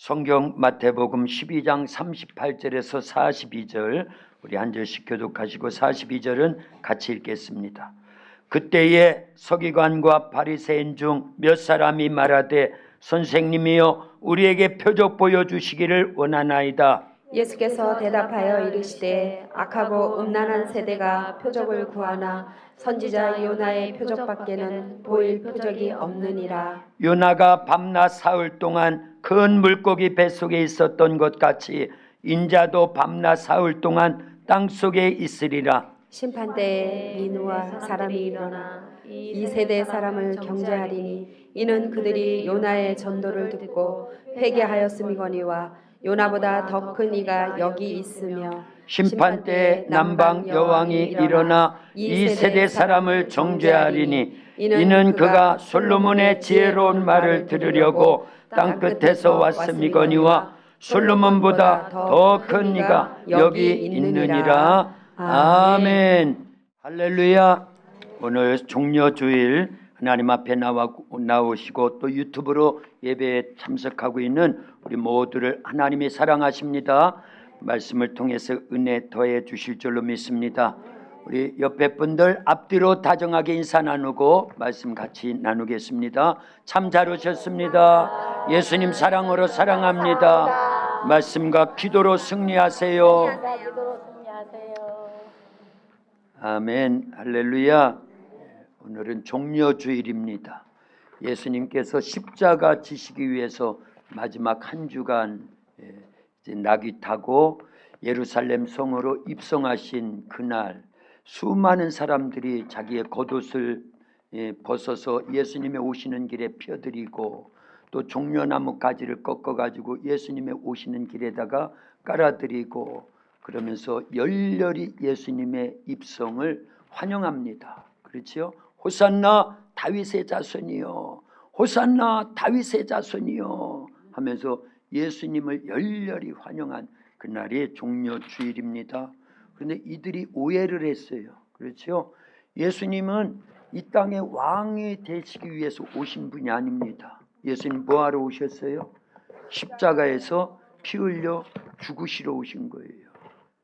성경 마태복음 12장 38절에서 42절 우리 한 절씩 교독하시고 42절은 같이 읽겠습니다. 그때에 서기관과 바리새인 중 몇 사람이 말하되 선생님이여 우리에게 표적 보여주시기를 원하나이다. 예수께서 대답하여 이르시되 악하고 음란한 세대가 표적을 구하나 선지자 요나의 표적밖에는 보일 표적이 없느니라. 요나가 밤낮 사흘 동안 큰 물고기 뱃속에 있었던 것 같이 인자도 밤낮 사흘 동안 땅속에 있으리라. 심판때에 니느와 사람이 일어나 이 세대 사람을 경죄하리니 이는 그들이 요나의 전도를 듣고 회개하였음이거니와 요나보다 더 큰 이가 여기 있으며 심판때에 남방 여왕이 일어나 이 세대 사람을 정죄하리니 이는 그가 솔로몬의 지혜로운 말을 들으려고 땅끝에서 왔음이거니와 솔로몬보다 더 큰 이가 여기 있느니라. 아멘. 할렐루야. 오늘 종려주일 하나님 앞에 나오시고 또 유튜브로 예배에 참석하고 있는 우리 모두를 하나님이 사랑하십니다. 말씀을 통해서 은혜 더해 주실 줄로 믿습니다. 우리 옆에 분들 앞뒤로 다정하게 인사 나누고 말씀 같이 나누겠습니다. 참 잘 오셨습니다. 예수님 사랑으로 사랑합니다. 말씀과 기도로 승리하세요. 아멘. 할렐루야. 오늘은 종려주일입니다. 예수님께서 십자가 지시기 위해서 마지막 한 주간 이제 낙이 타고 예루살렘 성으로 입성하신 그날 수많은 사람들이 자기의 겉옷을 벗어서 예수님의 오시는 길에 펴드리고 또 종려나무 가지를 꺾어가지고 예수님의 오시는 길에다가 깔아드리고 그러면서 열렬히 예수님의 입성을 환영합니다. 그렇죠? 호산나 다윗의 자손이요, 호산나 다윗의 자손이요 하면서 예수님을 열렬히 환영한 그날이 종려주일입니다. 그런데 이들이 오해를 했어요. 그렇죠? 예수님은 이 땅에 왕이 되시기 위해서 오신 분이 아닙니다. 예수님 뭐하러 오셨어요? 십자가에서 피 흘려 죽으시러 오신 거예요.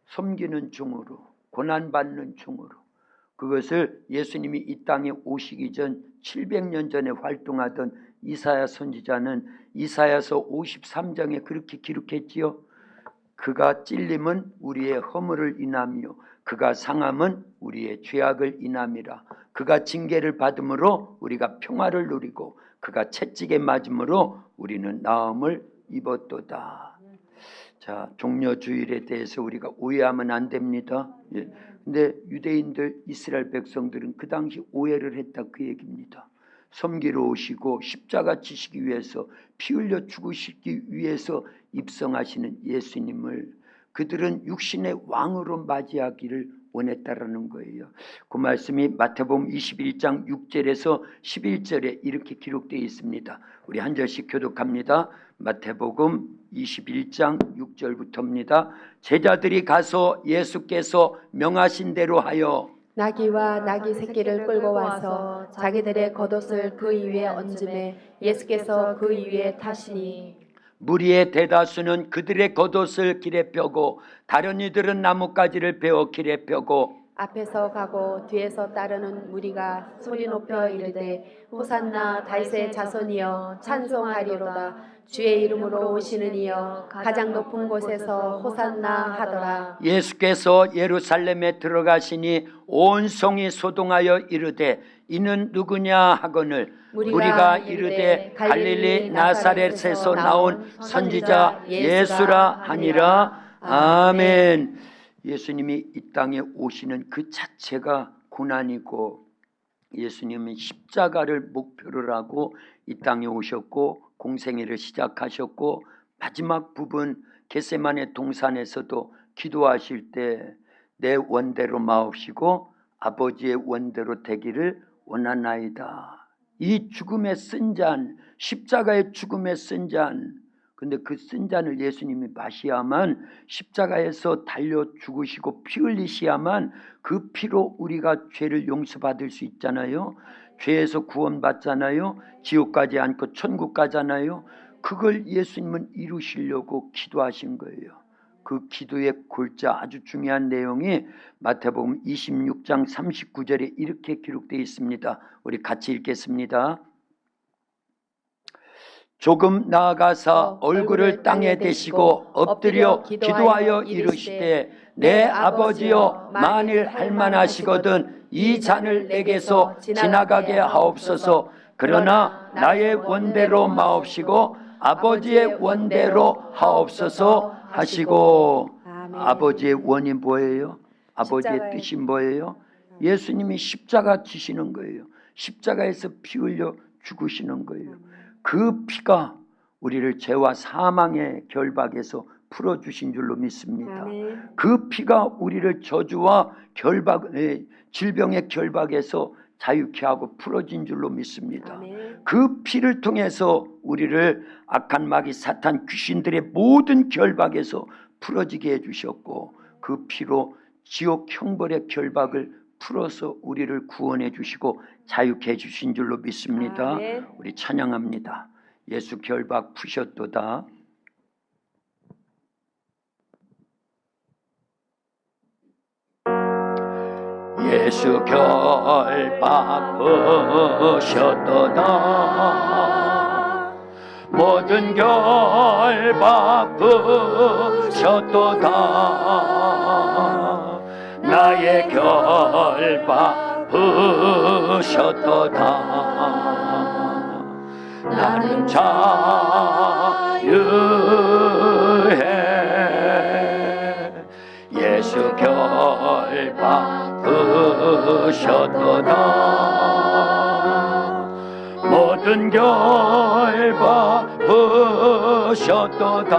섬기는 종으로, 고난받는 종으로. 그것을 예수님이 이 땅에 오시기 전 700년 전에 활동하던 이사야 선지자는 이사야서 53장에 그렇게 기록했지요. 그가 찔림은 우리의 허물을 인하며 그가 상함은 우리의 죄악을 인함이라. 그가 징계를 받음으로 우리가 평화를 누리고 그가 채찍에 맞음으로 우리는 나음을 입었도다. 자, 종려주일에 대해서 우리가 오해하면 안 됩니다. 근데 유대인들 이스라엘 백성들은 그 당시 오해를 했다 그 얘기입니다. 섬기러 오시고 십자가 지시기 위해서 피 흘려 죽으시기 위해서 입성하시는 예수님을 그들은 육신의 왕으로 맞이하기를 원했다라는 거예요. 그 말씀이 마태복음 21장 6절에서 11절에 이렇게 기록되어 있습니다. 우리 한 절씩 교독합니다. 마태복음 21장 6절부터입니다. 제자들이 가서 예수께서 명하신 대로 하여 나귀와 나귀 새끼를 끌고 와서 자기들의 겉옷을 그 위에 얹음에 예수께서 그 위에 타시니 무리의 대다수는 그들의 겉옷을 길에 펴고 다른 이들은 나뭇가지를 베어 길에 펴고 앞에서 가고 뒤에서 따르는 무리가 소리 높여 이르되 호산나 다윗의 자손이여 찬송하리로다. 주의 이름으로 오시는 이여 가장 높은 곳에서 호산나 하더라. 예수께서 예루살렘에 들어가시니 온 성이 소동하여 이르되 이는 누구냐 하거늘 무리가 이르되 갈릴리 나사렛에서 나온 선지자 예수라 하니라. 아멘. 예수님이 이 땅에 오시는 그 자체가 고난이고 예수님은 십자가를 목표로 하고 이 땅에 오셨고 공생애를 시작하셨고 마지막 부분 겟세마네 동산에서도 기도하실 때 내 원대로 마옵시고 아버지의 원대로 되기를 원하나이다. 이 죽음의 쓴 잔, 십자가의 죽음의 쓴 잔, 근데 그 쓴 잔을 예수님이 마셔야만 십자가에서 달려 죽으시고 피 흘리셔야만 그 피로 우리가 죄를 용서받을 수 있잖아요. 죄에서 구원받잖아요. 지옥 가지 않고 천국 가잖아요. 그걸 예수님은 이루시려고 기도하신 거예요. 그 기도의 골자 아주 중요한 내용이 마태복음 26장 39절에 이렇게 기록되어 있습니다. 우리 같이 읽겠습니다. 조금 나아가서 얼굴을 땅에 대시고 엎드려 기도하여 이르시되 내 아버지여 만일 할만하시거든 이 잔을 내게서 지나가게 하옵소서. 그러나 나의 원대로 마옵시고 아버지의 원대로 하옵소서 하시고. 아버지의 원이 뭐예요? 아버지의 뜻이 뭐예요? 예수님이 십자가 지시는 거예요. 십자가에서 피 흘려 죽으시는 거예요. 그 피가 우리를 죄와 사망의 결박에서 풀어주신 줄로 믿습니다. 그 피가 우리를 저주와 질병의 결박에서 자유케 하고 풀어진 줄로 믿습니다. 그 피를 통해서 우리를 악한 마귀 사탄 귀신들의 모든 결박에서 풀어지게 해주셨고, 그 피로 지옥 형벌의 결박을 풀어서 우리를 구원해 주시고 자유케 해주신 줄로 믿습니다. 우리 찬양합니다. 예수 결박 푸셨도다. 예수 결박 푸셨도다. 모든 결박 푸셨도다. 나의 결박 푸셨도다. 나는 자유해. 예수 결박 푸셨도다. 모든 결박 푸셨도다.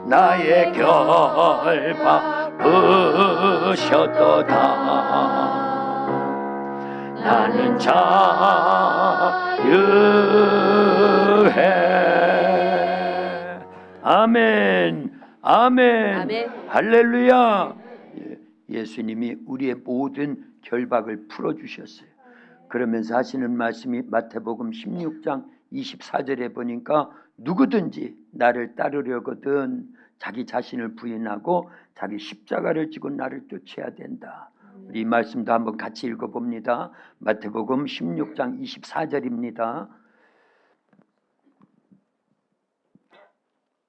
나의 결박 푸셨도다. 나는 자유해. 아멘, 아멘, 아멘. 할렐루야. 예수님이 우리의 모든 결박을 풀어주셨어요. 그러면서 하시는 말씀이 마태복음 16장 24절에 보니까 누구든지 나를 따르려거든 자기 자신을 부인하고 자기 십자가를 지고 나를 쫓아야 된다. 이 말씀도 한번 같이 읽어봅니다. 마태복음 16장 24절입니다.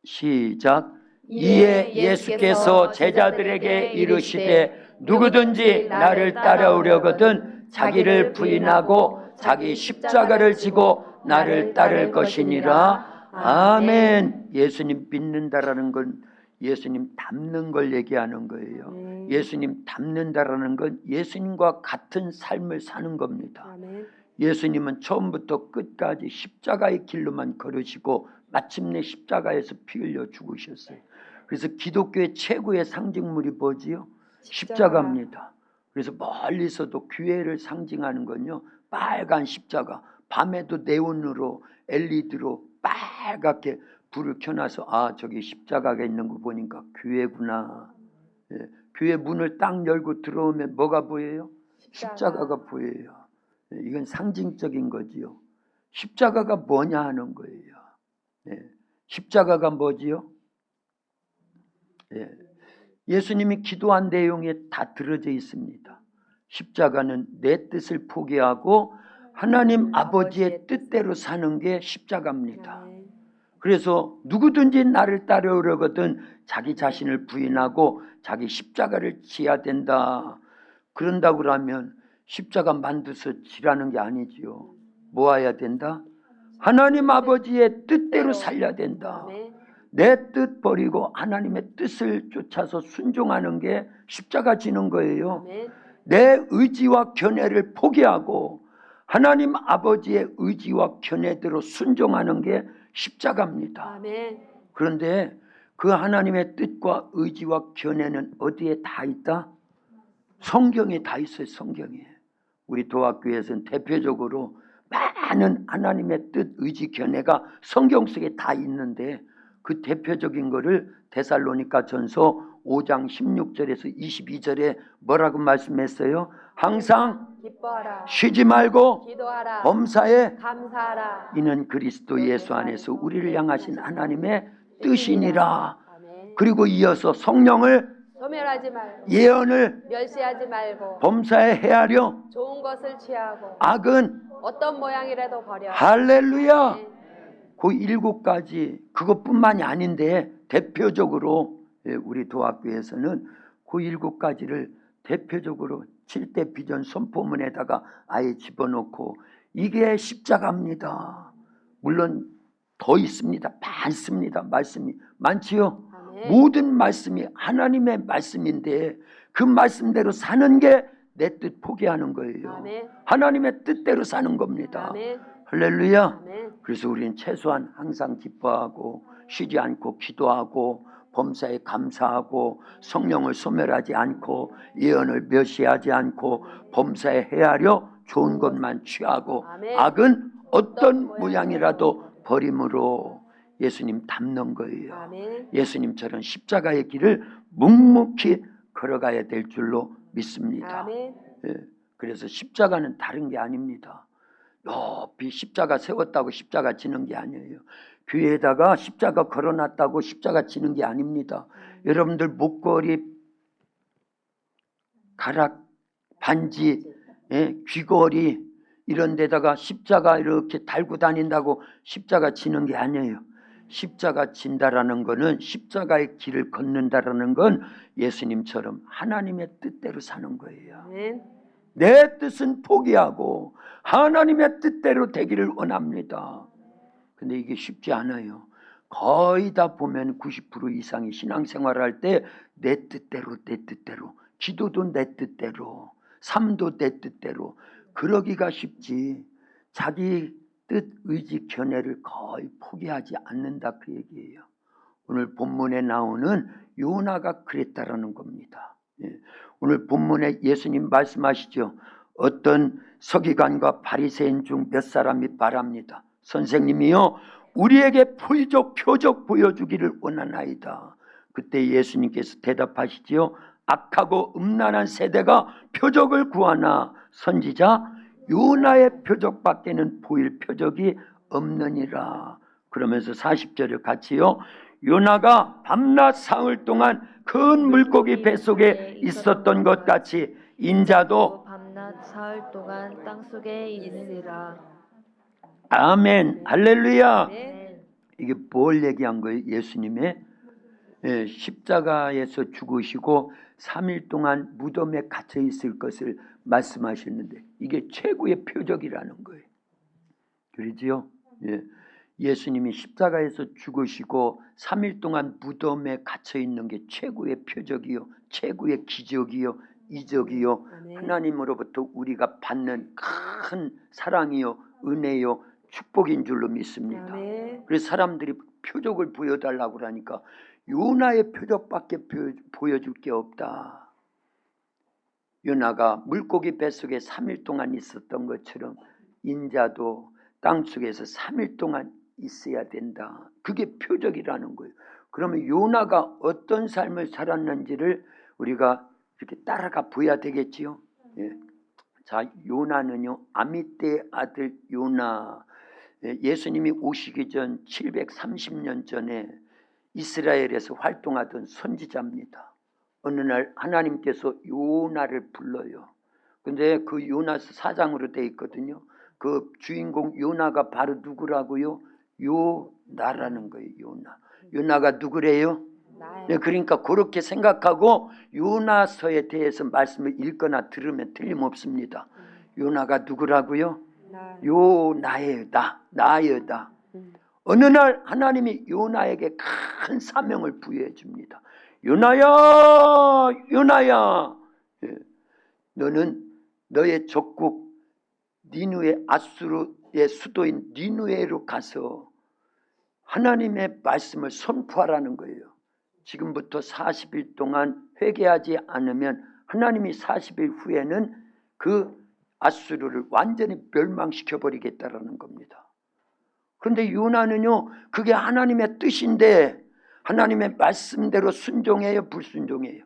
시작. 이에 예수께서 제자들에게 이르시되 누구든지 나를 따라오려거든 자기를 부인하고 자기 십자가를 지고 나를 따를 것이니라. 아멘. 예수님 믿는다라는 건 예수님 닮는 걸 얘기하는 거예요. 예수님 닮는다라는 건 예수님과 같은 삶을 사는 겁니다. 예수님은 처음부터 끝까지 십자가의 길로만 걸으시고 마침내 십자가에서 피 흘려 죽으셨어요. 그래서 기독교의 최고의 상징물이 뭐지요? 십자가입니다. 그래서 멀리서도 교회를 상징하는 건요, 빨간 십자가. 밤에도 네온으로 LED로 빨갛게 불을 켜놔서 아, 저기 십자가가 있는 거 보니까 교회구나. 예, 교회 문을 딱 열고 들어오면 뭐가 보여요? 십자가가 보여요. 예, 이건 상징적인 거지요. 십자가가 뭐냐 하는 거예요. 예, 십자가가 뭐지요? 예, 예수님이 기도한 내용에 다 들어져 있습니다. 십자가는 내 뜻을 포기하고 하나님 아버지의 뜻대로 사는 게 십자가입니다. 그래서 누구든지 나를 따르려거든 자기 자신을 부인하고 자기 십자가를 지어야 된다. 그런다고 그러면 십자가 만들어서 지라는 게 아니지요. 뭐 해야 된다? 하나님 아버지의 뜻대로 살려야 된다. 내 뜻 버리고 하나님의 뜻을 쫓아서 순종하는 게 십자가 지는 거예요. 내 의지와 견해를 포기하고 하나님 아버지의 의지와 견해대로 순종하는 게 십자가입니다. 그런데 그 하나님의 뜻과 의지와 견해는 어디에 다 있다? 성경에 다 있어요. 성경에. 우리 도학교에서는 대표적으로 많은 하나님의 뜻, 의지, 견해가 성경 속에 다 있는데 그 대표적인 거를 데살로니가 전서 5장 16절에서 22절에 뭐라고 말씀했어요? 항상 기뻐하라. 쉬지 말고 기도하라. 범사에 감사하라. 이는 그리스도 예수 안에서 우리를 향하신 하나님의 뜻이니라. 아멘. 그리고 이어서 성령을 소멸하지 말고 예언을 멸시하지 말고 범사에 헤아려 좋은 것을 취하고 악은 어떤 모양이라도 버려. 할렐루야. 아멘. 그 7가지 그것뿐만이 아닌데 대표적으로 우리 도학교에서는 그 7가지를 대표적으로 7대 비전 선포문에다가 아예 집어넣고 이게 십자가입니다. 물론 더 있습니다. 많습니다. 말씀이 많지요. 아멘. 모든 말씀이 하나님의 말씀인데 그 말씀대로 사는 게 내 뜻 포기하는 거예요. 아멘. 하나님의 뜻대로 사는 겁니다. 아멘. 할렐루야. 아멘. 그래서 우리는 최소한 항상 기뻐하고 쉬지 않고 기도하고 범사에 감사하고 성령을 소멸하지 않고 예언을 멸시하지 않고 범사에 헤아려 좋은 것만 취하고 아멘. 악은 어떤 모양이라도 버림으로 예수님 닮는 거예요. 아멘. 예수님처럼 십자가의 길을 묵묵히 걸어가야 될 줄로 믿습니다. 아멘. 예, 그래서 십자가는 다른 게 아닙니다. 높이 십자가 세웠다고 십자가 지는 게 아니에요. 교회에다가 십자가 걸어놨다고 십자가 지는 게 아닙니다. 여러분들 목걸이, 가락, 반지, 귀걸이 이런 데다가 십자가 이렇게 달고 다닌다고 십자가 지는 게 아니에요. 십자가 진다라는 거는 십자가의 길을 걷는다라는 건 예수님처럼 하나님의 뜻대로 사는 거예요. 아멘. 내 뜻은 포기하고 하나님의 뜻대로 되기를 원합니다. 근데 이게 쉽지 않아요. 거의 다 보면 90% 이상이 신앙생활을 할 때 내 뜻대로 기도도 내 뜻대로 삶도 내 뜻대로 그러기가 쉽지 자기 뜻 의지 견해를 거의 포기하지 않는다 그 얘기예요. 오늘 본문에 나오는 요나가 그랬다라는 겁니다. 오늘 본문에 예수님 말씀하시죠. 어떤 서기관과 바리새인 중 몇 사람이 말합니다. 선생님이요 우리에게 표적 보여주기를 원하나이다. 그때 예수님께서 대답하시지요. 악하고 음란한 세대가 표적을 구하나 선지자 요나의 표적밖에는 보일 표적이 없느니라. 그러면서 40절을 같이요. 요나가 밤낮 사흘 동안 큰 물고기 뱃속에 있었던 것 같이 인자도 밤낮 사흘 동안 땅속에 있으리라. 아멘 할렐루야. 아멘. 이게 뭘 얘기한 거예요? 예수님의 십자가에서 죽으시고 3일 동안 무덤에 갇혀 있을 것을 말씀하셨는데 이게 최고의 표적이라는 거예요. 그러지요? 예수님이 십자가에서 죽으시고 3일 동안 무덤에 갇혀 있는 게 최고의 표적이요, 최고의 기적이요, 이적이요, 아멘. 하나님으로부터 우리가 받는 큰 사랑이요, 은혜요, 축복인 줄로 믿습니다. 아멘. 그래서 사람들이 표적을 보여달라고 그러니까 요나의 표적밖에 보여줄 게 없다. 요나가 물고기 뱃속에 3일 동안 있었던 것처럼 인자도 땅속에서 3일 동안 있어야 된다. 그게 표적이라는 거예요. 그러면 요나가 어떤 삶을 살았는지를 우리가 이렇게 따라가 봐야 되겠지요. 자, 요나는요 아미떼의 아들 요나. 예수님이 오시기 전 730년 전에 이스라엘에서 활동하던 선지자입니다. 어느 날 하나님께서 요나를 불러요. 근데 그 요나서 4장으로 되어 있거든요. 그 주인공 요나가 바로 누구라고요? 요나라는 거예요. 요나가 누구래요? 나예요. 그러니까 그렇게 생각하고 요나서에 대해서 말씀을 읽거나 들으면 틀림없습니다. 요나가 누구라고요? 요나예요. 나예요. 어느 날 하나님이 요나에게 큰 사명을 부여해 줍니다. 요나야, 너는 너의 적국 니누의 아수르의 수도인 니누에로 가서 하나님의 말씀을 선포하라는 거예요. 지금부터 40일 동안 회개하지 않으면 하나님이 40일 후에는 그 아수르를 완전히 멸망시켜 버리겠다라는 겁니다. 그런데 요나는요 그게 하나님의 뜻인데 하나님의 말씀대로 순종해요, 불순종해요?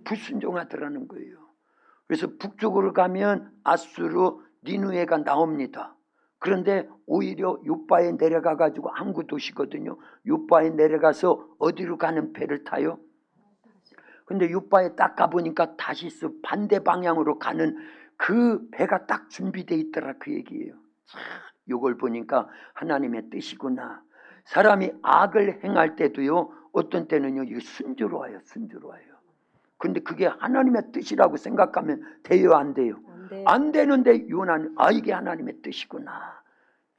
불순종하더라는 거예요. 그래서 북쪽으로 가면 아수르, 니누에가 나옵니다. 그런데 오히려 요바에 내려가 가지고 항구 도시거든요. 요바에 내려가서 어디로 가는 배를 타요? 근데 요바에 딱 가보니까 다시스 반대 방향으로 가는 그 배가 딱 준비되어 있더라, 그 얘기예요. 요걸 보니까 하나님의 뜻이구나. 사람이 악을 행할 때도요, 어떤 때는요, 이게 순조로워요, 순조로워요. 근데 그게 하나님의 뜻이라고 생각하면 돼요, 안 돼요? 안 돼. 안 되는데 요나는 이게 하나님의 뜻이구나,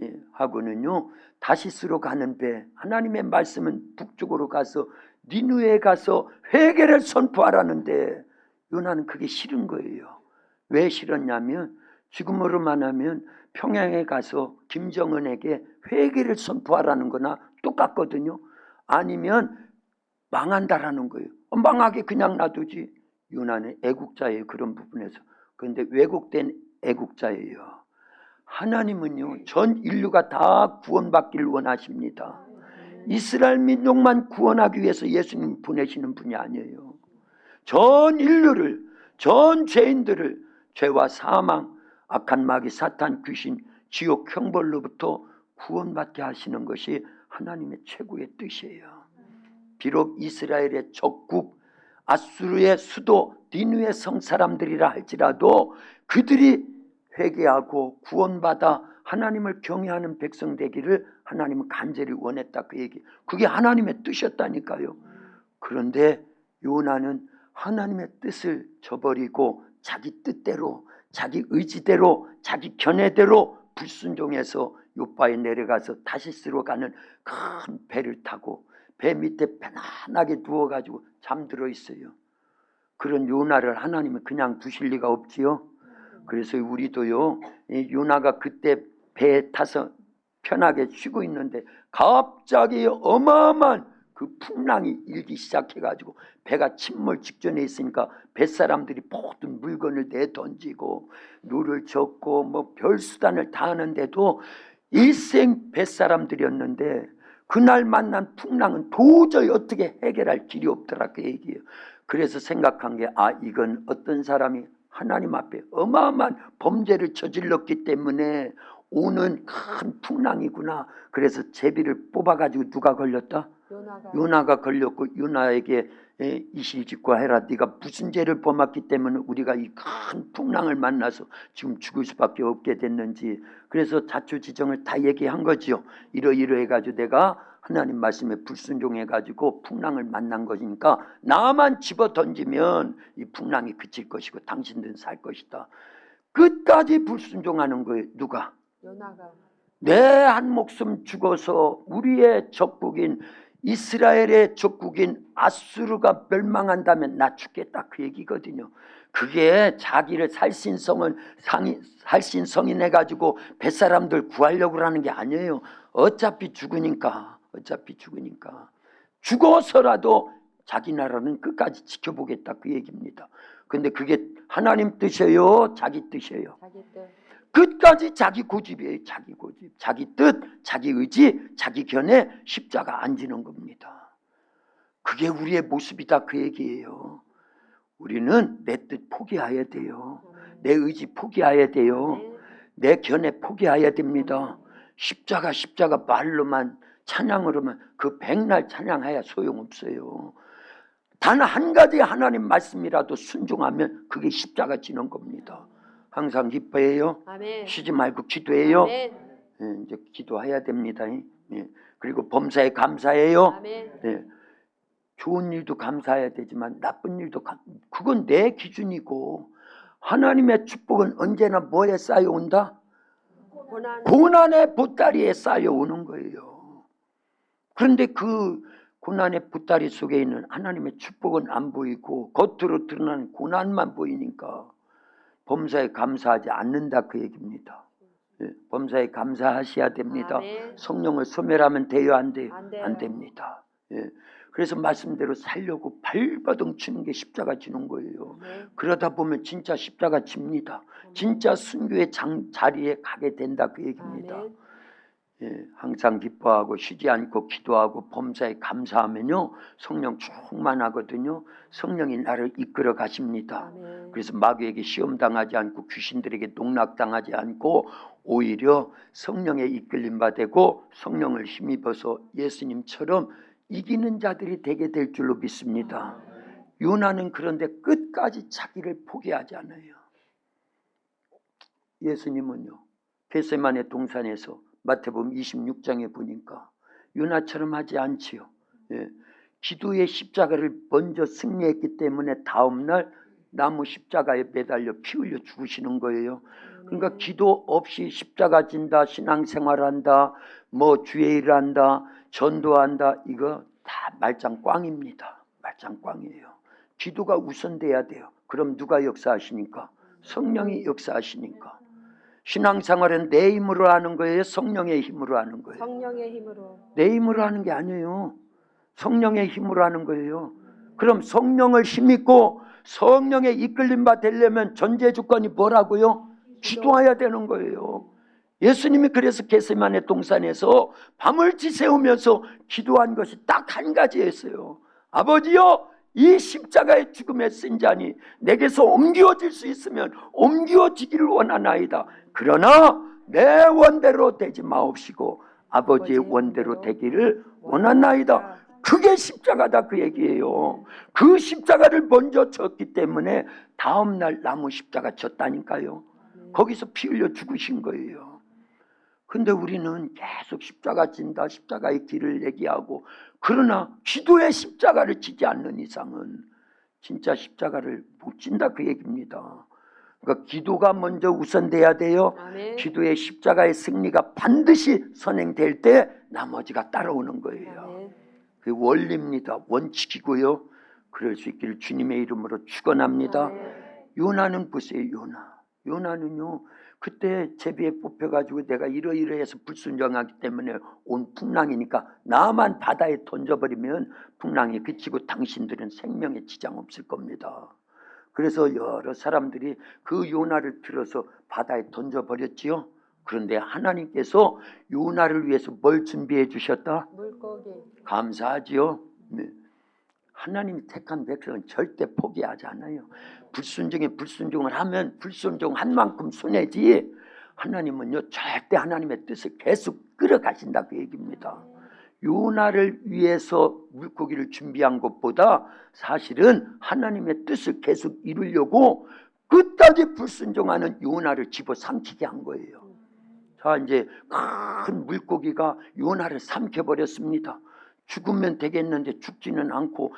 예, 하고는요 다시스로 가는 배, 하나님의 말씀은 북쪽으로 가서 니누에 가서 회개를 선포하라는데 요나는 그게 싫은 거예요. 왜 싫었냐면 지금으로만 하면 평양에 가서 김정은에게 회개를 선포하라는 거나 똑같거든요. 아니면 망한다라는 거예요. 망하게 그냥 놔두지. 요나는 애국자예요, 그런 부분에서. 그런데 왜곡된 애국자예요. 하나님은요 전 인류가 다 구원받기를 원하십니다. 이스라엘 민족만 구원하기 위해서 예수님 보내시는 분이 아니에요. 전 인류를, 전 죄인들을 죄와 사망, 악한 마귀, 사탄, 귀신, 지옥, 형벌로부터 구원받게 하시는 것이 하나님의 최고의 뜻이에요. 비록 이스라엘의 적국 아수르의 수도 니누의 성 사람들이라 할지라도 그들이 회개하고 구원받아 하나님을 경외하는 백성 되기를 하나님은 간절히 원했다, 그 얘기. 그게 하나님의 뜻이었다니까요. 그런데 요나는 하나님의 뜻을 저버리고 자기 뜻대로, 자기 의지대로, 자기 견해대로 불순종해서 요바에 내려가서 다시스로 가는 큰 배를 타고 배 밑에 편안하게 누워가지고 잠들어 있어요. 그런 요나를 하나님은 그냥 두실 리가 없지요. 그래서 우리도요, 요나가 그때 배에 타서 편하게 쉬고 있는데 갑자기 어마어마한 그 풍랑이 일기 시작해가지고 배가 침몰 직전에 있으니까 뱃사람들이 모든 물건을 내던지고 노를 젓고 뭐 별수단을 다 하는데도 일생 뱃사람들이었는데 그날 만난 풍랑은 도저히 어떻게 해결할 길이 없더라, 그 얘기예요. 그래서 생각한 게 이건 어떤 사람이 하나님 앞에 어마어마한 범죄를 저질렀기 때문에 오는 큰 풍랑이구나. 그래서 제비를 뽑아가지고 누가 걸렸다? 요나가 걸렸고 요나에게 이실직고해라. 네가 무슨 죄를 범했기 때문에 우리가 이 큰 풍랑을 만나서 지금 죽을 수밖에 없게 됐는지. 그래서 자초지정을 다 얘기한 거지요. 이러해가지고 내가 하나님 말씀에 불순종해가지고 풍랑을 만난 것이니까 나만 집어던지면 이 풍랑이 그칠 것이고 당신들은 살 것이다. 끝까지 불순종하는 거예요. 누가? 요나가. 내 한 목숨 죽어서 우리의 적국인 이스라엘의 적국인 아수르가 멸망한다면 나 죽겠다, 그 얘기거든요. 그게 자기를 살신성인 해가지고 뱃사람들 구하려고 하는 게 아니에요. 어차피 죽으니까 죽어서라도 자기 나라는 끝까지 지켜보겠다, 그 얘기입니다. 근데 그게 하나님 뜻이에요, 자기 뜻이에요? 자기 뜻. 끝까지 자기 고집이에요. 자기 고집, 자기 뜻, 자기 의지, 자기 견해, 십자가 안 지는 겁니다. 그게 우리의 모습이다, 그 얘기예요. 우리는 내 뜻 포기해야 돼요. 내 의지 포기해야 돼요. 내 견해 포기해야 됩니다. 십자가 말로만 찬양으로만 그 백날 찬양해야 소용없어요. 단 한 가지 하나님 말씀이라도 순종하면 그게 십자가 지는 겁니다. 항상 기뻐해요. 아멘. 쉬지 말고 기도해요. 아멘. 이제 기도해야 됩니다. 그리고 범사에 감사해요. 아멘. 좋은 일도 감사해야 되지만 나쁜 일도 그건 내 기준이고, 하나님의 축복은 언제나 뭐에 쌓여온다? 고난의 보따리에 쌓여오는 거예요. 그런데 그 고난의 보따리 속에 있는 하나님의 축복은 안 보이고 겉으로 드러나는 고난만 보이니까 범사에 감사하지 않는다, 그 얘기입니다. 범사에 감사하셔야 됩니다. 아멘. 성령을 소멸하면 돼요, 안 돼요? 안 돼요. 안 됩니다. 그래서 말씀대로 살려고 발버둥 치는 게 십자가 지는 거예요. 그러다 보면 진짜 십자가 집니다. 진짜 순교의 자리에 가게 된다, 그 얘기입니다. 항상 기뻐하고 쉬지 않고 기도하고 범사에 감사하면요 성령 충만하거든요. 성령이 나를 이끌어 가십니다. 아멘. 그래서 마귀에게 시험당하지 않고 귀신들에게 농락당하지 않고 오히려 성령에 이끌림 받고 성령을 힘입어서 예수님처럼 이기는 자들이 되게 될 줄로 믿습니다. 요나는 그런데 끝까지 자기를 포기하지 않아요. 예수님은요 겟세마네 동산에서 마태복음 26장에 보니까 요나처럼 하지 않지요. 기도의 십자가를 먼저 승리했기 때문에 다음날 나무 십자가에 매달려 피 흘려 죽으시는 거예요. 그러니까 기도 없이 십자가 진다, 신앙생활한다, 뭐 주의 일을 한다, 전도한다, 이거 다 말짱 꽝입니다. 말짱 꽝이에요. 기도가 우선돼야 돼요. 그럼 누가 역사하시니까? 성령이 역사하시니까. 신앙생활은 내 힘으로 하는 거예요? 성령의 힘으로 하는 거예요? 성령의 힘으로. 내 힘으로 하는 게 아니에요. 성령의 힘으로 하는 거예요. 그럼 성령을 힘입고 성령의 이끌림 받으려면 전제 조건이 뭐라고요? 기도해야 되는 거예요. 예수님이 그래서 겟세마네 동산에서 밤을 지새우면서 기도한 것이 딱 한 가지였어요. 아버지여, 이 십자가의 죽음에 쓴 자니 내게서 옮겨질 수 있으면 옮겨지기를 원하나이다. 그러나 내 원대로 되지 마옵시고 아버지의 원대로 되기를 원하나이다. 그게 십자가다, 그 얘기예요. 그 십자가를 먼저 졌기 때문에 다음날 나무 십자가 졌다니까요. 거기서 피 흘려 죽으신 거예요. 근데 우리는 계속 십자가 진다, 십자가의 길을 얘기하고, 그러나 기도의 십자가를 지지 않는 이상은 진짜 십자가를 못 진다, 그 얘기입니다. 그러니까 기도가 먼저 우선돼야 돼요. 아멘. 기도의 십자가의 승리가 반드시 선행될 때 나머지가 따라오는 거예요. 아멘. 그 원리입니다. 원칙이고요. 그럴 수 있기를 주님의 이름으로 축원합니다. 아멘. 요나는 보세요. 요나는요 그때 제비에 뽑혀가지고 내가 이러이러해서 불순종하기 때문에 온 풍랑이니까 나만 바다에 던져버리면 풍랑이 그치고 당신들은 생명에 지장 없을 겁니다. 그래서 여러 사람들이 그 요나를 들어서 바다에 던져버렸지요. 그런데 하나님께서 요나를 위해서 뭘 준비해 주셨다? 물고기. 감사하지요. 네. 하나님이 택한 백성은 절대 포기하지 않아요. 불순종에 불순종을 하면 불순종한 만큼 손해지, 하나님은요 절대 하나님의 뜻을 계속 끌어가신다, 그 얘기입니다. 요나를 위해서 물고기를 준비한 것보다 사실은 하나님의 뜻을 계속 이루려고 끝까지 불순종하는 요나를 집어삼키게 한 거예요. 자, 이제 큰 물고기가 요나를 삼켜버렸습니다. 죽으면 되겠는데 죽지는 않고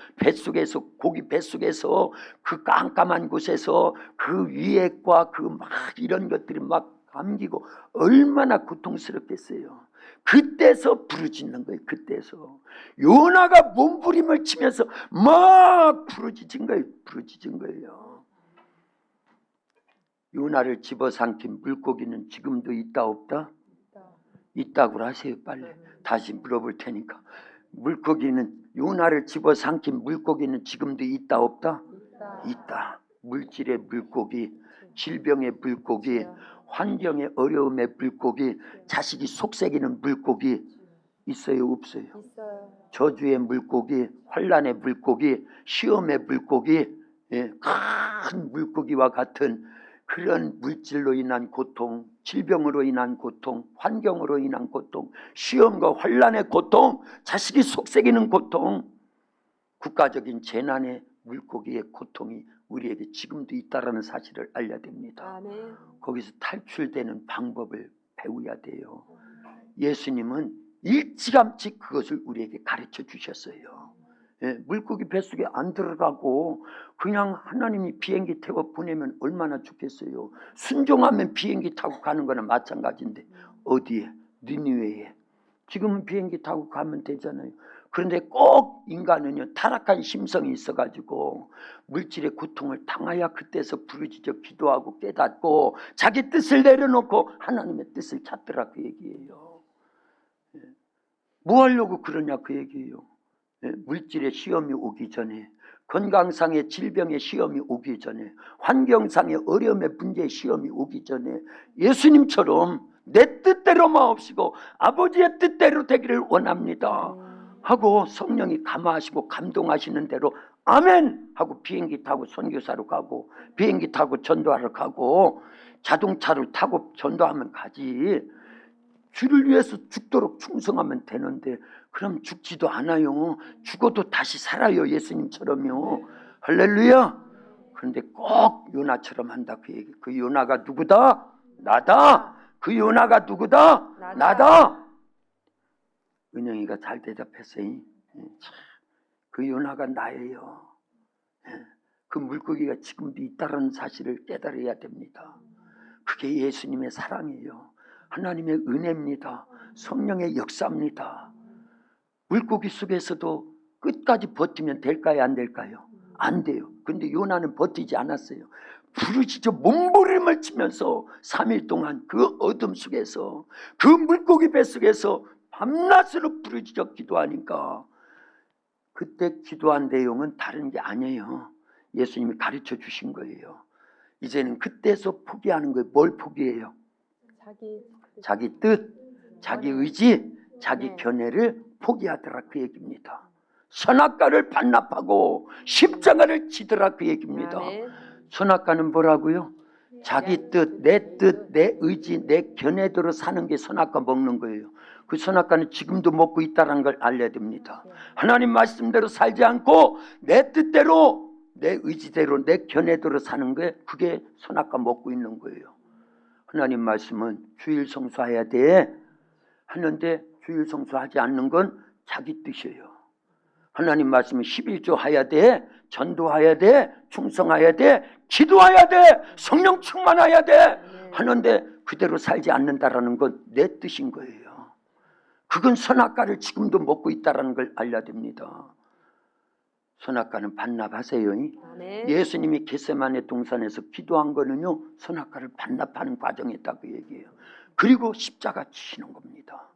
고기 뱃속에서 그 깜깜한 곳에서 그 위액과 그 막 이런 것들이 막 감기고 얼마나 고통스럽겠어요. 그때서 부르짖는 거예요. 그때서 요나가 몸부림을 치면서 막 부르짖은 거예요. 요나를 집어삼킨 물고기는 지금도 있다 없다? 있다고 하세요. 빨리 다시 물어볼 테니까. 물고기는, 요나를 집어삼킨 물고기는 지금도 있다 없다? 있다. 물질의 물고기, 질병의 물고기, 환경의 어려움의 물고기, 자식이 속삭이는 물고기 있어요 없어요? 있어요. 저주의 물고기, 환난의 물고기, 시험의 물고기, 큰 물고기와 같은 그런 물질로 인한 고통, 질병으로 인한 고통, 환경으로 인한 고통, 시험과 환난의 고통, 자식이 속삭이는 고통, 국가적인 재난의 물고기의 고통이 우리에게 지금도 있다라는 사실을 알려야 됩니다. 아멘. 거기서 탈출되는 방법을 배워야 돼요. 예수님은 일찌감치 그것을 우리에게 가르쳐 주셨어요. 물고기 뱃속에 안 들어가고 그냥 하나님이 비행기 태워 보내면 얼마나 좋겠어요. 순종하면 비행기 타고 가는 거나 마찬가지인데 어디에? 니느웨에. 지금은 비행기 타고 가면 되잖아요. 그런데 꼭 인간은요 타락한 심성이 있어가지고 물질의 고통을 당하여 그때서 부르짖어 기도하고 깨닫고 자기 뜻을 내려놓고 하나님의 뜻을 찾더라, 그 얘기예요. 뭐 하려고 그러냐, 그 얘기예요. 물질의 시험이 오기 전에, 건강상의 질병의 시험이 오기 전에, 환경상의 어려움의 문제의 시험이 오기 전에 예수님처럼 내 뜻대로 마옵시고 아버지의 뜻대로 되기를 원합니다 하고 성령이 감화하시고 감동하시는 대로 아멘 하고 비행기 타고 선교사로 가고 비행기 타고 전도하러 가고 자동차를 타고 전도하면 가지. 주를 위해서 죽도록 충성하면 되는데 그럼 죽지도 않아요. 죽어도 다시 살아요. 예수님처럼요. 할렐루야. 그런데 꼭 요나처럼 한다 그 얘기. 그 요나가 누구다? 나다. 그 요나가 누구다? 나다. 은영이가 잘 대답했어요. 그 요나가 나예요. 그 물고기가 지금도 있다는 사실을 깨달아야 됩니다. 그게 예수님의 사랑이에요. 하나님의 은혜입니다. 성령의 역사입니다. 물고기 속에서도 끝까지 버티면 될까요? 안 될까요? 안 돼요. 근데 요나는 버티지 않았어요. 부르짖어 몸부림을 치면서 3일 동안 그 어둠 속에서 그 물고기 뱃속에서 밤낮으로 부르짖어 기도하니까 그때 기도한 내용은 다른 게 아니에요. 예수님이 가르쳐 주신 거예요. 이제는 그때서 포기하는 거예요. 뭘 포기해요? 자기 뜻, 자기 의지, 자기 견해를 포기하더라 그 얘기입니다. 선악과를 반납하고 십자가를 지더라 그 얘기입니다. 선악과는 뭐라고요? 자기 뜻, 내 의지, 내 견해대로 사는 게 선악과 먹는 거예요. 그 선악과는 지금도 먹고 있다는 걸 알려야 됩니다. 하나님 말씀대로 살지 않고 내 뜻대로, 내 의지대로, 내 견해대로 사는 게 그게 선악과 먹고 있는 거예요. 하나님 말씀은 주일 성수해야 돼 하는데 주일 성수하지 않는 건 자기 뜻이에요. 하나님 말씀은 11조 해야 돼, 전도해야 돼, 충성해야 돼, 기도해야 돼, 성령 충만해야 돼 하는데 그대로 살지 않는다라는 건 내 뜻인 거예요. 그건 선악과를 지금도 먹고 있다는 걸 알려야 됩니다. 선악과는 반납하세요. 예수님이 겟세마네 동산에서 기도한 거는요 선악과를 반납하는 과정이다 그 얘기예요. 그리고 십자가 지시는 겁니다.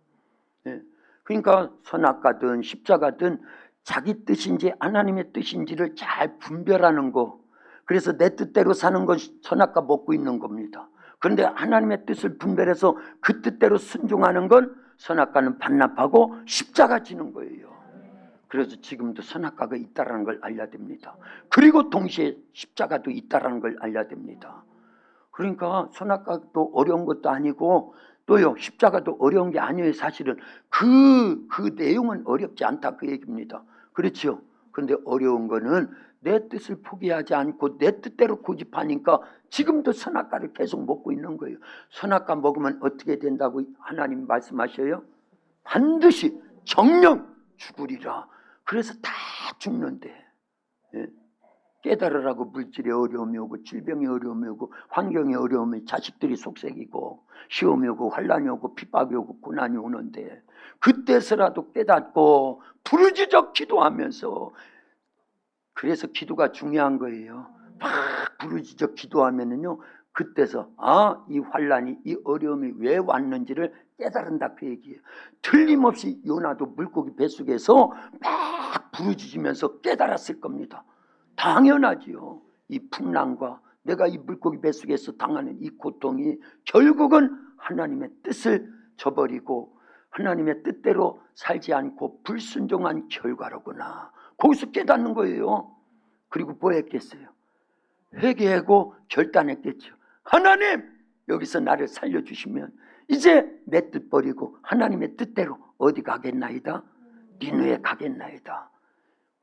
그러니까 선악과든 십자가든 자기 뜻인지 하나님의 뜻인지를 잘 분별하는 거. 그래서 내 뜻대로 사는 건 선악과 먹고 있는 겁니다. 그런데 하나님의 뜻을 분별해서 그 뜻대로 순종하는 건 선악과는 반납하고 십자가 지는 거예요. 그래서 지금도 선악과가 있다는 걸 알려야 됩니다. 그리고 동시에 십자가도 있다는 걸 알려야 됩니다. 그러니까 선악과도 어려운 것도 아니고 또요 십자가도 어려운 게 아니에요. 사실은 그 내용은 어렵지 않다 그 얘기입니다. 그렇죠? 그런데 어려운 거는 내 뜻을 포기하지 않고 내 뜻대로 고집하니까 지금도 선악과를 계속 먹고 있는 거예요. 선악과 먹으면 어떻게 된다고 하나님 말씀하셔요? 반드시 정령 죽으리라. 그래서 다 죽는데 깨달으라고 물질의 어려움이 오고 질병의 어려움이 오고 환경의 어려움이 자식들이 속색이고 시험이 오고 환란이 오고 핍박이 오고 고난이 오는데 그때서라도 깨닫고 부르짖어 기도하면서 그래서 기도가 중요한 거예요. 막 부르짖어 기도하면은요 그때서 이 환란이 이 어려움이 왜 왔는지를 깨달은다 그 얘기예요. 틀림없이 요나도 물고기 뱃속에서 막 부르짖으면서 깨달았을 겁니다. 당연하지요. 이 풍랑과 내가 이 물고기 뱃속에서 당하는 이 고통이 결국은 하나님의 뜻을 저버리고 하나님의 뜻대로 살지 않고 불순종한 결과로구나. 거기서 깨닫는 거예요. 그리고 뭐 했겠어요? 회개하고 결단했겠죠. 하나님 여기서 나를 살려주시면 이제 내 뜻 버리고 하나님의 뜻대로 어디 가겠나이다? 니누에 가겠나이다.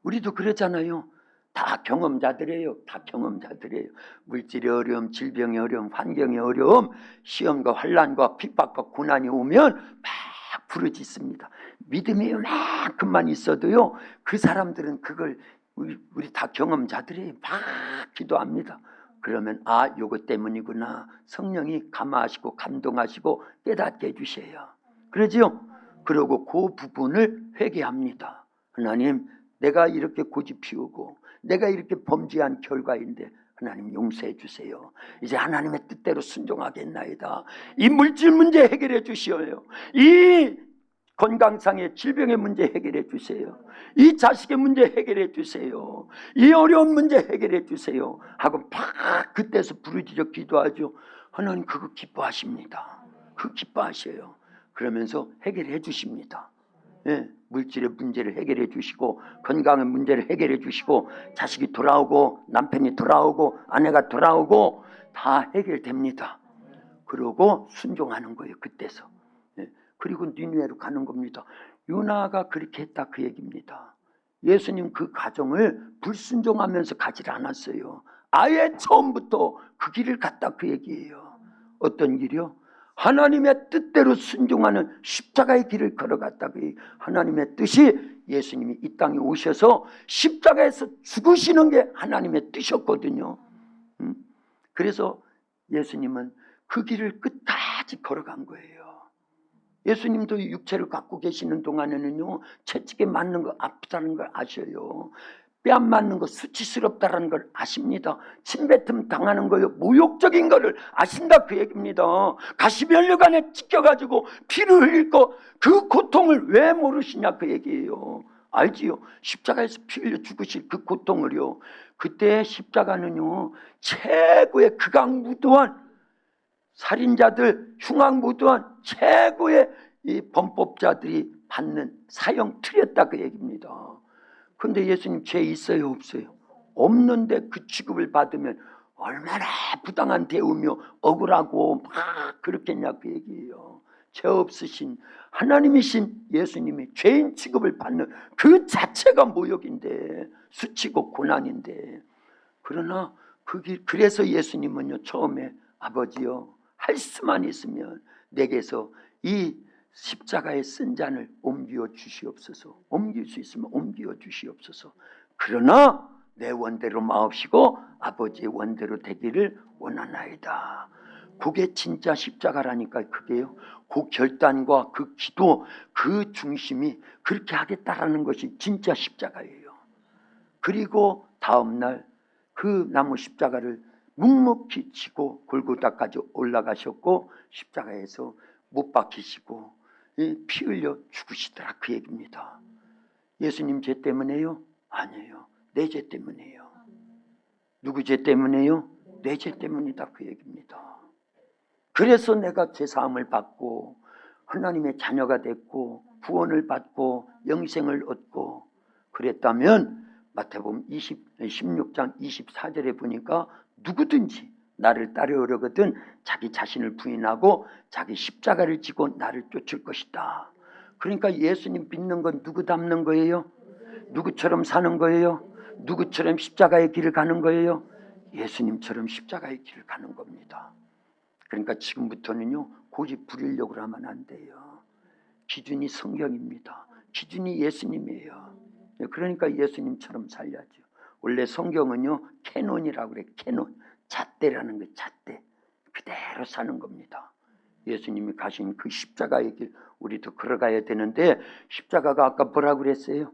우리도 그러잖아요. 다 경험자들이에요. 다 경험자들이에요. 물질의 어려움, 질병의 어려움, 환경의 어려움, 시험과 환란과 핍박과 고난이 오면 막 부르짖습니다. 믿음이 요만큼만 있어도요 그 사람들은 그걸 우리 다 경험자들이에요. 막 기도합니다. 그러면 요것 때문이구나. 성령이 감화하시고 감동하시고 깨닫게 해주세요. 그러지요? 그리고 그 부분을 회개합니다. 하나님 내가 이렇게 고집 피우고 내가 이렇게 범죄한 결과인데 하나님 용서해 주세요. 이제 하나님의 뜻대로 순종하겠나이다. 이 물질 문제 해결해 주시어요. 이 건강상의 질병의 문제 해결해 주세요. 이 자식의 문제 해결해 주세요. 이 어려운 문제 해결해 주세요 하고 막 그때서 부르짖어 기도하죠. 하나님 그거 기뻐하십니다. 그 기뻐하셔요. 그러면서 해결해 주십니다. 예, 물질의 문제를 해결해 주시고 건강의 문제를 해결해 주시고 자식이 돌아오고 남편이 돌아오고 아내가 돌아오고 다 해결됩니다. 그러고 순종하는 거예요. 그때서. 예, 그리고 니느웨로 가는 겁니다. 요나가 그렇게 했다 그 얘기입니다. 예수님 그 가정을 불순종하면서 가지 않았어요. 아예 처음부터 그 길을 갔다 그 얘기예요. 어떤 길이요? 하나님의 뜻대로 순종하는 십자가의 길을 걸어갔다. 하나님의 뜻이 예수님이 이 땅에 오셔서 십자가에서 죽으시는 게 하나님의 뜻이었거든요. 그래서 예수님은 그 길을 끝까지 걸어간 거예요. 예수님도 육체를 갖고 계시는 동안에는요, 채찍에 맞는 거 아프다는 걸 아셔요. 뺨 맞는 거 수치스럽다는 걸 아십니다. 침뱉음 당하는 거요, 모욕적인 거를 아신다 그 얘기입니다. 가시면류관에 찢겨가지고 피를 흘릴 거, 그 고통을 왜 모르시냐 그 얘기예요. 알지요? 십자가에서 피 흘려 죽으실 그 고통을요. 그때 십자가는요, 최고의 극악무도한 살인자들, 흉악무도한 최고의 이 범법자들이 받는 사형 틀이었다 그 얘기입니다. 그런데 예수님 죄 있어요 없어요? 없는데 그 취급을 받으면 얼마나 부당한 대우며 억울하고 막 그렇겠냐 그 얘기예요. 죄 없으신 하나님이신 예수님이 죄인 취급을 받는 그 자체가 모욕인데, 수치고 고난인데, 그러나 그래서 예수님은요, 처음에 아버지요, 할 수만 있으면 내게서 이 십자가의 쓴 잔을 옮겨 주시옵소서. 옮길 수 있으면 옮겨 주시옵소서. 그러나 내 원대로 마옵시고 아버지의 원대로 되기를 원하나이다. 그게 진짜 십자가라니까. 그게요, 그 결단과 그 기도, 그 중심이 그렇게 하겠다라는 것이 진짜 십자가예요. 그리고 다음날 그 나무 십자가를 묵묵히 지고 골고다까지 올라가셨고 십자가에서 못 박히시고 피 흘려 죽으시더라 그 얘기입니다. 예수님 죄 때문에요? 아니에요. 내 죄 때문이에요. 누구 죄 때문에요? 내 죄 때문이다 그 얘기입니다. 그래서 내가 죄사함을 받고 하나님의 자녀가 됐고 구원을 받고 영생을 얻고 그랬다면 마태복음 16장 24절에 보니까 누구든지 나를 따르려거든 자기 자신을 부인하고 자기 십자가를 지고 나를 쫓을 것이다. 그러니까 예수님 믿는 건 누구 닮는 거예요? 누구처럼 사는 거예요? 누구처럼 십자가의 길을 가는 거예요? 예수님처럼 십자가의 길을 가는 겁니다. 그러니까 지금부터는요, 고집 부리려고 하면 안 돼요. 기준이 성경입니다. 기준이 예수님이에요. 그러니까 예수님처럼 살려야죠. 원래 성경은요, 캐논이라고 그래. 캐논, 잣대라는 거, 잣대. 그대로 사는 겁니다. 예수님이 가신 그 십자가의 길 우리도 걸어가야 되는데, 십자가가 아까 뭐라고 그랬어요?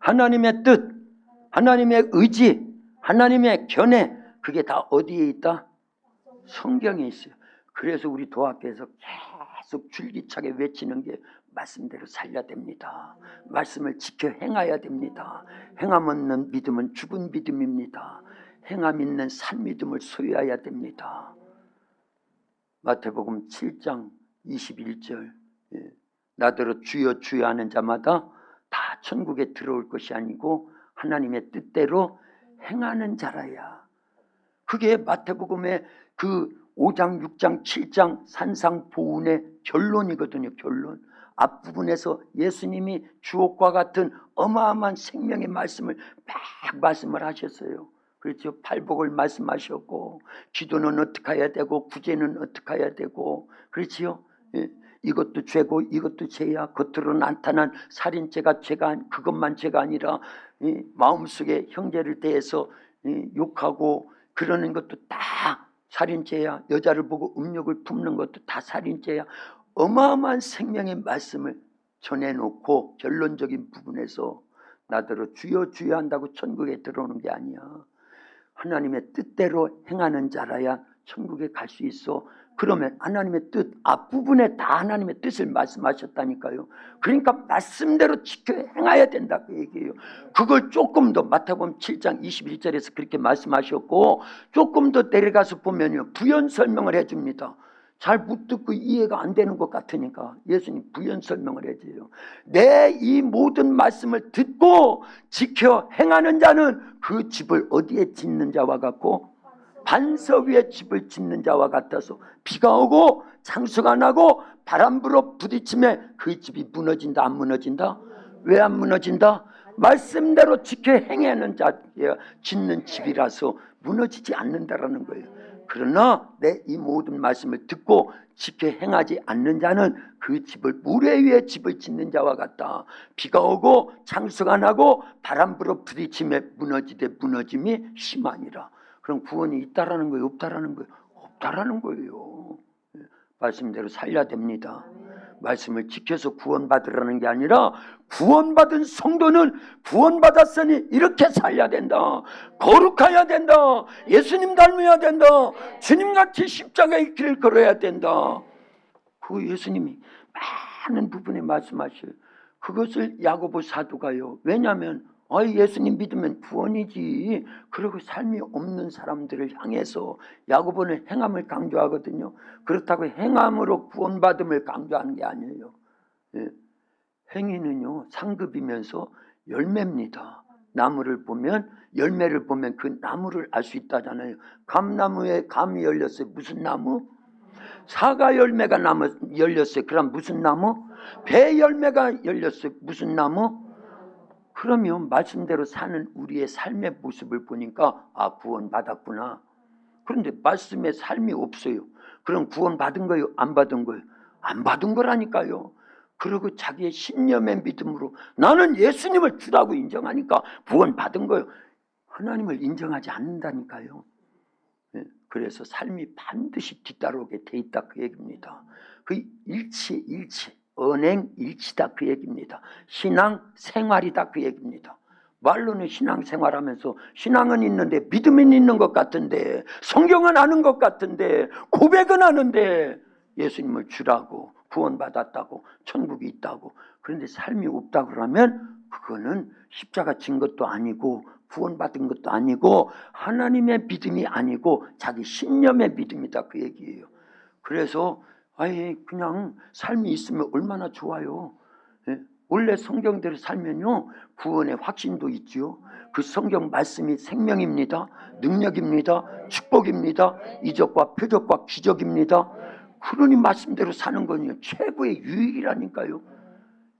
하나님의 뜻, 하나님의 의지, 하나님의 견해, 그게 다 어디에 있다? 성경에 있어요. 그래서 우리 도학교에서 계속 줄기차게 외치는 게 말씀대로 살려야 됩니다. 말씀을 지켜 행해야 됩니다. 행함 없는 믿음은 죽은 믿음입니다. 행함 있는 산 믿음을 소유해야 됩니다. 마태복음 7장 21절, 나더러 주여 주여 하는 자마다 다 천국에 들어올 것이 아니고 하나님의 뜻대로 행하는 자라야. 그게 마태복음의 그 5장, 6장, 7장 산상보훈의 결론이거든요. 결론. 앞부분에서 예수님이 주옥과 같은 어마어마한 생명의 말씀을 막 말씀을 하셨어요. 그렇죠. 팔복을 말씀하셨고 기도는 어떻게 해야 되고 구제는 어떻게 해야 되고, 그렇지요. 이것도 죄고 이것도 죄야. 겉으로 나타난 살인죄가 죄가, 그것만 죄가 아니라 마음속에 형제를 대해서 욕하고 그러는 것도 다 살인죄야. 여자를 보고 음욕을 품는 것도 다 살인죄야. 어마어마한 생명의 말씀을 전해놓고 결론적인 부분에서 나더러 주여 주여 한다고 천국에 들어오는 게 아니야. 하나님의 뜻대로 행하는 자라야 천국에 갈 수 있어. 그러면 하나님의 뜻 앞부분에 다 하나님의 뜻을 말씀하셨다니까요. 그러니까 말씀대로 지켜 행해야 된다 그 얘기예요. 그걸 조금 더 마태복음 7장 21절에서 그렇게 말씀하셨고, 조금 더 내려가서 보면요, 부연 설명을 해줍니다. 잘 못 듣고 이해가 안 되는 것 같으니까 예수님 부연 설명을 해줘요. 내 이 모든 말씀을 듣고 지켜 행하는 자는 그 집을 어디에 짓는 자와 같고 반석 위에 집을 짓는 자와 같아서 비가 오고 창수가 나고 바람 불어 부딪히면 그 집이 무너진다 안 무너진다? 왜 안 무너진다? 말씀대로 지켜 행하는 자가 짓는 집이라서 무너지지 않는다라는 거예요. 그러나 내 이 모든 말씀을 듣고 지켜 행하지 않는 자는 그 집을 모래 위에 집을 짓는 자와 같다. 비가 오고 창수가 나고 바람 불어 부딪히며 무너지되 무너짐이 심하니라. 그럼 구원이 있다라는 거예요? 없다라는 거예요? 없다라는 거예요. 말씀대로 살려야 됩니다. 말씀을 지켜서 구원받으라는 게 아니라 구원받은 성도는 구원받았으니 이렇게 살려야 된다. 거룩해야 된다. 예수님 닮아야 된다. 주님같이 십자가의 길을 걸어야 된다. 그 예수님이 많은 부분에 말씀하셔요. 그것을 야고보 사도가요. 왜냐하면 예수님 믿으면 구원이지. 그리고 삶이 없는 사람들을 향해서 야고보는 행함을 강조하거든요. 그렇다고 행함으로 구원받음을 강조하는 게 아니에요. 행위는요 상급이면서 열매입니다. 나무를 보면 열매를 보면 그 나무를 알 수 있다잖아요. 감나무에 감이 열렸어요. 무슨 나무? 사과 열매가 열렸어요. 그럼 무슨 나무? 배 열매가 열렸어요. 무슨 나무? 그러면 말씀대로 사는 우리의 삶의 모습을 보니까 구원받았구나. 그런데 말씀에 삶이 없어요. 그럼 구원받은 거예요? 안 받은 거예요? 안 받은 거라니까요. 그리고 자기의 신념의 믿음으로 나는 예수님을 주라고 인정하니까 구원받은 거예요. 하나님을 인정하지 않는다니까요. 그래서 삶이 반드시 뒤따르게 돼 있다 그 얘기입니다. 그 일치 언행일치다 그 얘기입니다. 신앙생활이다 그 얘기입니다. 말로는 신앙생활하면서 신앙은 있는데 믿음은 있는 것 같은데 성경은 아는 것 같은데 고백은 하는데 예수님을 주라고 구원받았다고 천국이 있다고 그런데 삶이 없다고 그러면 그거는 십자가 진 것도 아니고 구원받은 것도 아니고 하나님의 믿음이 아니고 자기 신념의 믿음이다 그 얘기예요. 그래서 그냥 삶이 있으면 얼마나 좋아요. 원래 성경대로 살면요 구원의 확신도 있죠. 그 성경 말씀이 생명입니다. 능력입니다. 축복입니다. 이적과 표적과 기적입니다. 그러니 말씀대로 사는 건요 최고의 유익이라니까요.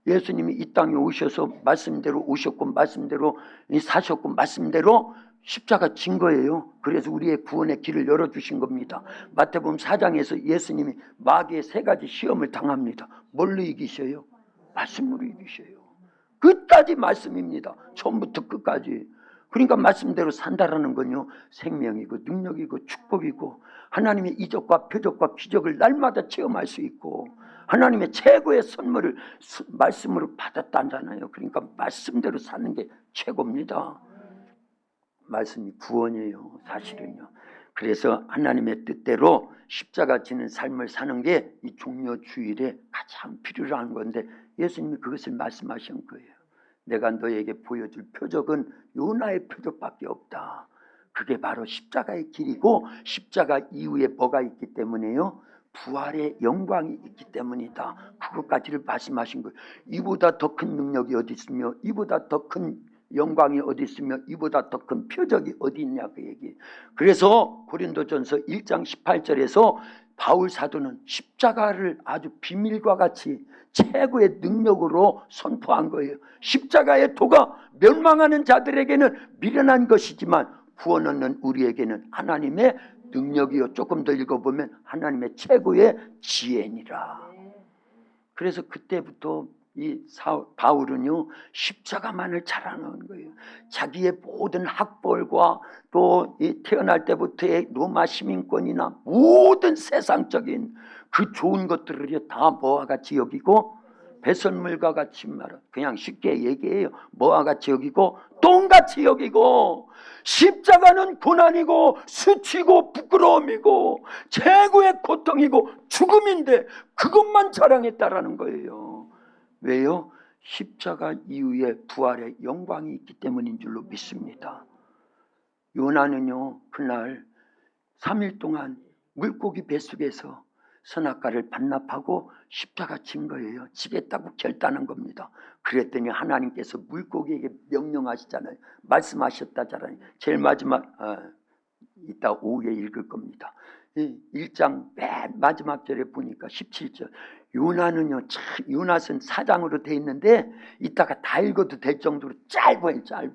예수님이 이 땅에 오셔서 말씀대로 오셨고 말씀대로 사셨고 말씀대로 십자가 진 거예요. 그래서 우리의 구원의 길을 열어주신 겁니다. 마태복음 4장에서 예수님이 마귀의 3가지 시험을 당합니다. 뭘로 이기셔요? 말씀으로 이기셔요. 끝까지 말씀입니다. 처음부터 끝까지. 그러니까 말씀대로 산다라는 건요 생명이고 능력이고 축복이고 하나님의 이적과 표적과 기적을 날마다 체험할 수 있고 하나님의 최고의 선물을 말씀으로 받았다잖아요. 그러니까 말씀대로 사는 게 최고입니다. 말씀이 구원이에요. 사실은요. 그래서 하나님의 뜻대로 십자가 지는 삶을 사는 게 이 종려 주일에 가장 필요로 하는 건데 예수님이 그것을 말씀하신 거예요. 내가 너에게 보여줄 표적은 요나의 표적밖에 없다. 그게 바로 십자가의 길이고 십자가 이후에 뭐가 있기 때문에요? 부활의 영광이 있기 때문이다. 그것까지를 말씀하신 거예요. 이보다 더 큰 능력이 어디 있으며 이보다 더 큰 영광이 어디 있으며 이보다 더 큰 표적이 어디 있냐 그 얘기. 그래서 고린도전서 1장 18절에서 바울 사도는 십자가를 아주 비밀과 같이 최고의 능력으로 선포한 거예요. 십자가의 도가 멸망하는 자들에게는 미련한 것이지만 구원 얻는 우리에게는 하나님의 능력이요. 조금 더 읽어보면 하나님의 최고의 지혜니라. 그래서 그때부터 이 바울은요 십자가만을 자랑하는 거예요. 자기의 모든 학벌과 또 태어날 때부터의 로마 시민권이나 모든 세상적인 그 좋은 것들을 다 뭐와 같이 여기고 배설물과 같이 말아 그냥 쉽게 얘기해요. 뭐와 같이 여기고 똥같이 여기고 십자가는 고난이고 수치고 부끄러움이고 최고의 고통이고 죽음인데 그것만 자랑했다라는 거예요. 왜요? 십자가 이후에 부활의 영광이 있기 때문인 줄로 믿습니다. 요나는요 그날 3일 동안 물고기 뱃속에서 선악과를 반납하고 십자가 진 거예요. 지겠다고 결단한 겁니다. 그랬더니 하나님께서 물고기에게 명령하시잖아요. 말씀하셨다잖아요. 제일 마지막 이따 오후에 읽을 겁니다. 1장 맨 마지막 절에 보니까 17절. 요나는요, 참, 요나서는 4장으로 돼 있는데 이따가 다 읽어도 될 정도로 짧아요, 짧아.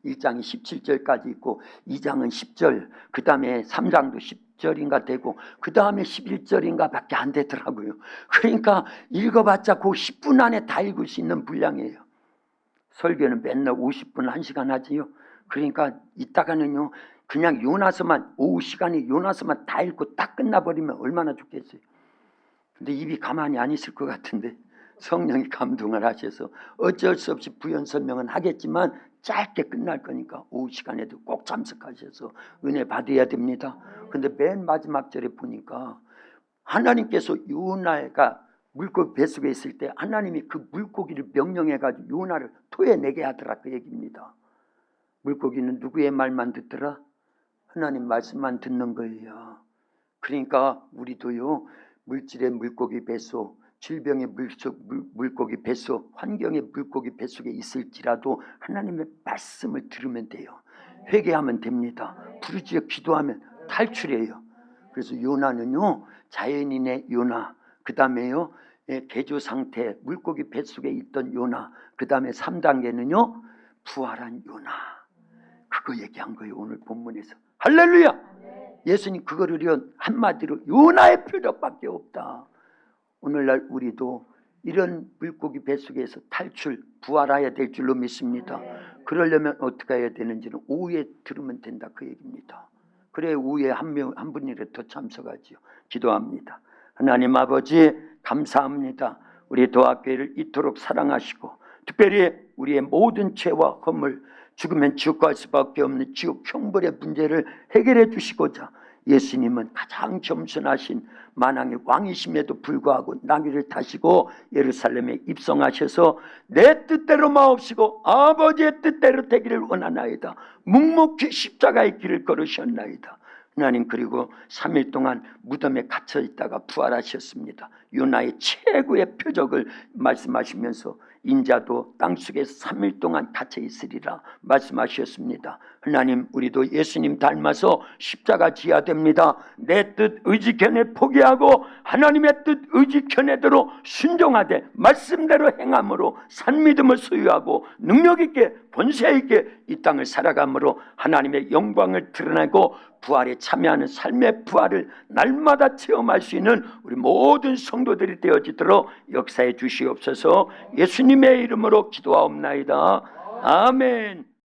1장이 17절까지 있고 2장은 10절, 그 다음에 3장도 10절인가 되고 그 다음에 11절인가 밖에 안 되더라고요. 그러니까 읽어봤자 그 10분 안에 다 읽을 수 있는 분량이에요. 설교는 맨날 50분 1시간 하지요. 그러니까 이따가는요, 그냥 요나서만 오후 시간에 요나서만 다 읽고 딱 끝나버리면 얼마나 좋겠어요. 근데 입이 가만히 안 있을 것 같은데 성령이 감동을 하셔서 어쩔 수 없이 부연 설명은 하겠지만 짧게 끝날 거니까 오후 시간에도 꼭 참석하셔서 은혜 받아야 됩니다. 근데 맨 마지막 절에 보니까 하나님께서 요나가 물고기 뱃속에 있을 때 하나님이 그 물고기를 명령해가지고 요나를 토해내게 하더라, 그 얘기입니다. 물고기는 누구의 말만 듣더라? 하나님 말씀만 듣는 거예요. 그러니까 우리도요, 물질의 물고기 뱃속, 질병의 물고기 뱃속, 환경의 물고기 뱃속에 있을지라도 하나님의 말씀을 들으면 돼요. 회개하면 됩니다. 부르짖어 기도하면 탈출해요. 그래서 요나는요, 자연인의 요나, 그 다음에요, 개조 상태, 물고기 뱃속에 있던 요나, 그 다음에 3단계는요, 부활한 요나. 그거 얘기한 거예요, 오늘 본문에서. 할렐루야! 예수님 그거를요, 한마디로 요나의 표적밖에 없다. 오늘날 우리도 이런 물고기 뱃속에서 탈출, 부활해야 될 줄로 믿습니다. 그러려면 어떻게 해야 되는지는 오후에 들으면 된다, 그 얘기입니다. 그래 오후에 한 분이라도 더 참석하지요. 기도합니다. 하나님 아버지 감사합니다. 우리 도합교회를 이토록 사랑하시고 특별히 우리의 모든 죄와 허물, 죽으면 지옥 갈 수밖에 없는 지옥 형벌의 문제를 해결해 주시고자 예수님은 가장 겸손하신 만왕의 왕이심에도 불구하고 나귀를 타시고 예루살렘에 입성하셔서 내 뜻대로 마옵시고 아버지의 뜻대로 되기를 원하나이다. 묵묵히 십자가의 길을 걸으셨나이다. 하나님, 그리고 3일 동안 무덤에 갇혀 있다가 부활하셨습니다. 요나의 최고의 표적을 말씀하시면서 인자도 땅속에서 3일 동안 갇혀 있으리라 말씀하셨습니다. 하나님, 우리도 예수님 닮아서 십자가 지어야 됩니다. 내 뜻 의지 견해 포기하고 하나님의 뜻 의지 견해대로 순종하되 말씀대로 행함으로 산 믿음을 소유하고 능력 있게 권세 있게 이 땅을 살아감으로 하나님의 영광을 드러내고 부활에 참여하는 삶의 부활을 날마다 체험할 수 있는 우리 모든 성도들이 되어지도록 역사해 주시옵소서. 예수님의 이름으로 기도하옵나이다. 아멘.